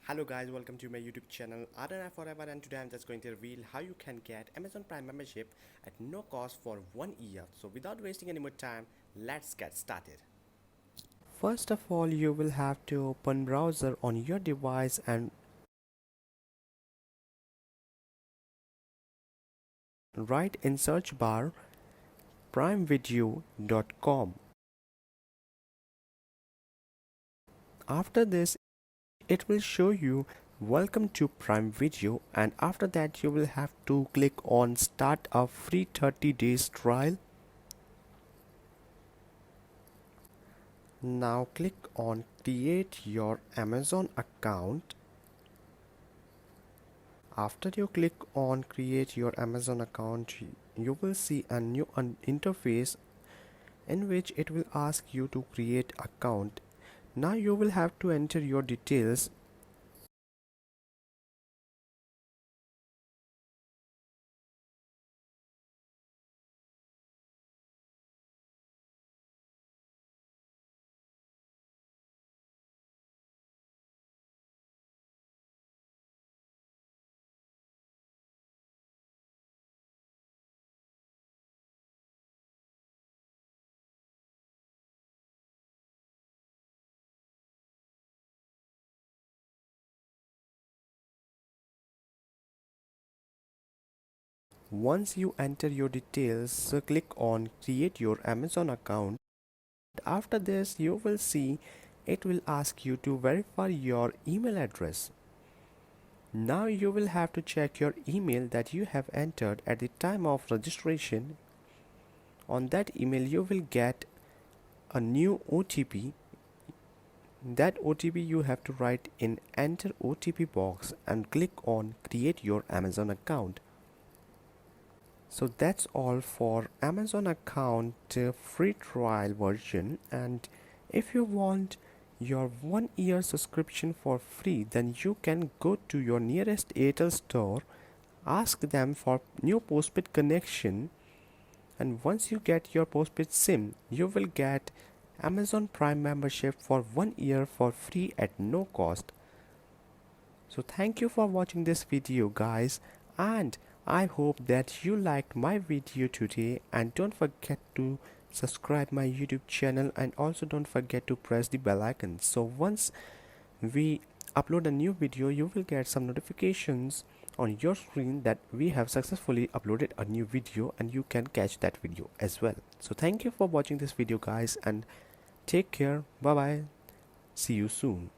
Hello guys, welcome to my YouTube channel ARYANiFOREVER, and today I'm just going to reveal how you can get Amazon Prime membership at no cost for 1 year. So without wasting any more time, let's get started. First of all, you will have to open browser on your device and write in search bar primevideo.com. After this, it will show you welcome to Prime Video, and after that you will have to click on start a free 30 days trial. Now click on create your Amazon account. After you click on create your Amazon account, you will see a new interface in which it will ask you to create account. Now you will have to enter your details. Once you enter your details, click on create your Amazon account. After this, you will see it will ask you to verify your email address. Now you will have to check your email that you have entered at the time of registration. On that email you will get a new OTP. That OTP you have to write in enter OTP box and click on create your Amazon account. So that's all for Amazon account free trial version, and if you want your 1 year subscription for free, then you can go to your nearest Airtel store, ask them for new postpaid connection, and once you get your postpaid SIM, you will get Amazon Prime membership for 1 year for free at no cost. So thank you for watching this video guys, and I hope that you liked my video today, and don't forget to subscribe my YouTube channel, and also don't forget to press the bell icon. So once we upload a new video, you will get some notifications on your screen that we have successfully uploaded a new video, and you can catch that video as well. So thank you for watching this video guys, and take care. Bye bye. See you soon.